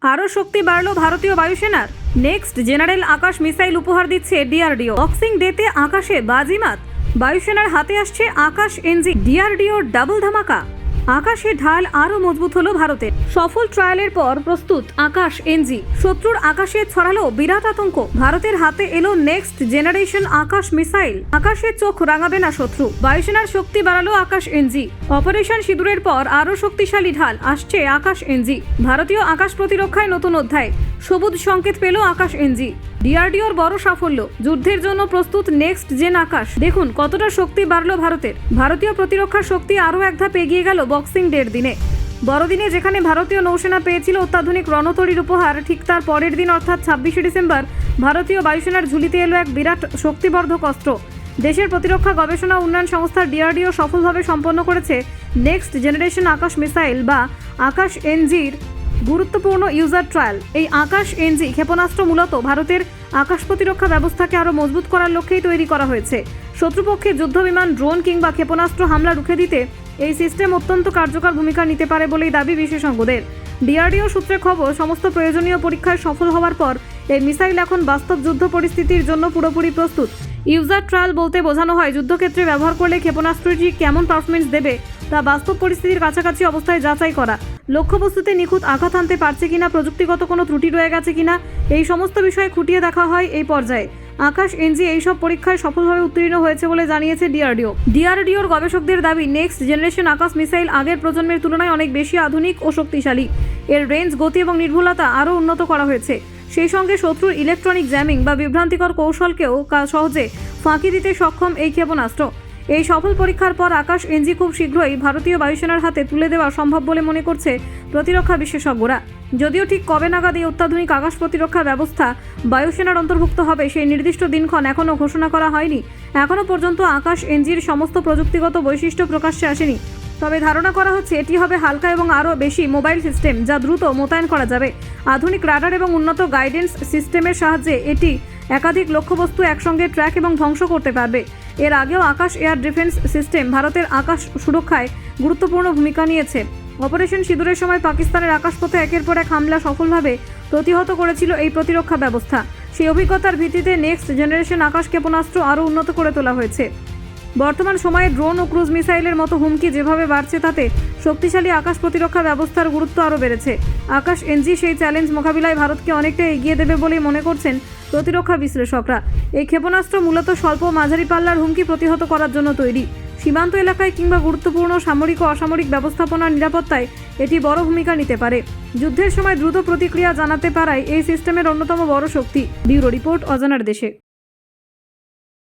আরও শক্তি বাড়ল ভারতীয় বায়ুসেনার। নেক্সট জেনারেল আকাশ মিসাইল উপহার দিচ্ছে ডিআরডিও। বক্সিং ডেতে আকাশে বাজিমাত, বায়ুসেনার হাতে আসছে আকাশ এনজি। ডিআরডিওর ডাবল ধামাকা, আকাশে ঢাল আরও মজবুত হলো ভারতের। সফল ট্রায়ালের পর প্রস্তুত আকাশ এনজি। শত্রুর আকাশে ছড়ালো বিরাট আতঙ্ক। ভারতের হাতে এলো নেক্সট জেনারেশন আকাশ মিসাইল। আকাশে চোখ রাঙাবে না শত্রু। বায়ুসেনার শক্তি বাড়ালো আকাশ এনজি। অপারেশন সিঁদুরের পর আরও শক্তিশালী ঢাল আসছে আকাশ এনজি। ভারতীয় আকাশ প্রতিরক্ষায় নতুন অধ্যায়, সবুজ সংকেত পেল আকাশ এনজি। ডিআরডিওর বড় সাফল্য, যুদ্ধের জন্য প্রস্তুত নেক্সট জেন আকাশ। দেখুন কতটা শক্তি বাড়ল ভারতের। ভারতীয় প্রতিরক্ষা শক্তি আরও এক ধাপ এগিয়ে গেল বক্সিং ডের দিনে। বড়দিনে যেখানে ভারতীয় নৌসেনা পেয়েছিল অত্যাধুনিক রণতরীর উপহার, ঠিক তার পরের দিন অর্থাৎ 26শে ডিসেম্বর ভারতীয় বায়ুসেনার ঝুলিতে এলো এক বিরাট শক্তিবর্ধক অস্ত্র। দেশের প্রতিরক্ষা গবেষণা উন্নয়ন সংস্থা ডিআরডিও সফলভাবে সম্পন্ন করেছে নেক্সট জেনারেশন আকাশ মিসাইল বা আকাশ এনজির গুরুত্বপূর্ণ ইউজার ট্রায়াল। এই আকাশ এনজি ক্ষেপণাস্ত্র মূলত ভারতের আকাশ প্রতিরক্ষা ব্যবস্থাকে আরও মজবুত করার লক্ষ্যেই তৈরি করা হয়েছে। শত্রুপক্ষের যুদ্ধবিমান, ড্রোন কিংবা ক্ষেপণাস্ত্র হামলা রুখে দিতে এই সিস্টেম অত্যন্ত কার্যকর ভূমিকা নিতে পারে বলেই দাবি বিশেষজ্ঞদের। ডিআরডিও সূত্রে খবর, সমস্ত প্রয়োজনীয় পরীক্ষায় সফল হওয়ার পর এই মিসাইল এখন বাস্তব যুদ্ধ পরিস্থিতির জন্য পুরোপুরি প্রস্তুত। ইউজার ট্রায়াল বলতে বোঝানো হয় যুদ্ধক্ষেত্রে ব্যবহার করলে ক্ষেপণাস্ত্রটি কেমন পারফরমেন্স দেবে তা বাস্তব পরিস্থিতির কাছাকাছি অবস্থায় যাচাই করা। লক্ষ্যবস্তুতে নিখুঁত আঘাত আনতে পারছে কিনা, প্রযুক্তিগত কোনো ত্রুটি রয়ে গেছে কিনা, এই সমস্ত বিষয়ে খুঁটিয়ে দেখা হয় এই পর্যায়ে। আকাশ এনজি এইসব পরীক্ষায় সফলভাবে উত্তীর্ণ হয়েছে বলে জানিয়েছে ডিআরডিও। ডিআরডিওর গবেষকদের দাবি, নেক্সট জেনারেশন আকাশ মিসাইল আগের প্রজন্মের তুলনায় অনেক বেশি আধুনিক ও শক্তিশালী। এর রেঞ্জ, গতি এবং নির্ভুলতা আরও উন্নত করা হয়েছে। সেই সঙ্গে শত্রুর ইলেকট্রনিক জ্যামিং বা বিভ্রান্তিকর কৌশলকেও সহজে ফাঁকি দিতে সক্ষম এই ক্ষেপণাস্ত্র। এই সফল পরীক্ষার পর আকাশ এনজি খুব শীঘ্রই ভারতীয় বায়ুসেনার হাতে তুলে দেওয়া সম্ভব বলে মনে করছে প্রতিরক্ষা বিশেষজ্ঞরা। যদিও ঠিক কবে নাগাদ এই অত্যাধুনিক আকাশ প্রতিরক্ষা ব্যবস্থা বায়ুসেনার অন্তর্ভুক্ত হবে সেই নির্দিষ্ট দিনক্ষণ এখনও ঘোষণা করা হয়নি। এখনও পর্যন্ত আকাশ এনজির সমস্ত প্রযুক্তিগত বৈশিষ্ট্য প্রকাশ্যে আসেনি। তবে ধারণা করা হচ্ছে এটি হবে হালকা এবং আরও বেশি মোবাইল সিস্টেম, যা দ্রুত মোতায়েন করা যাবে। আধুনিক রাডার এবং উন্নত গাইডেন্স সিস্টেমের সাহায্যে এটি একাধিক লক্ষ্যবস্তু একসঙ্গে ট্র্যাক এবং ধ্বংস করতে পারবে। এর আগেও আকাশ এয়ার ডিফেন্স সিস্টেম ভারতের আকাশ সুরক্ষায় গুরুত্বপূর্ণ ভূমিকা নিয়েছে। অপারেশন সিঁদুরের সময় পাকিস্তানের আকাশপথে একের পর এক হামলা সফলভাবে প্রতিহত করেছিল এই প্রতিরক্ষা ব্যবস্থা। সেই অভিজ্ঞতার ভিত্তিতে নেক্সট জেনারেশন আকাশ ক্ষেপণাস্ত্র আরও উন্নত করে তোলা হয়েছে। বর্তমান সময়ে ড্রোন ও ক্রুজ মিসাইলের মতো হুমকি যেভাবে বাড়ছে, তাতে শক্তিশালী আকাশ প্রতিরক্ষা ব্যবস্থার গুরুত্ব আরও বেড়েছে। আকাশ এনজি সেই চ্যালেঞ্জ মোকাবিলায় ভারতকে অনেকটা এগিয়ে দেবে বলেই মনে করছেন প্রতিরক্ষা বিশ্লেষকরা। এই ক্ষেপণাস্ত্র মূলত স্বল্প মাঝারি পাল্লার হুমকি প্রতিহত করার জন্য তৈরি। সীমান্ত এলাকায় কিংবা গুরুত্বপূর্ণ সামরিক ও অসামরিক ব্যবস্থাপনার নিরাপত্তায় এটি বড় ভূমিকা নিতে পারে। যুদ্ধের সময় দ্রুত প্রতিক্রিয়া জানাতে পারায় এই সিস্টেমের অন্যতম বড় শক্তি। ব্যুরো রিপোর্ট, অজানার দেশে।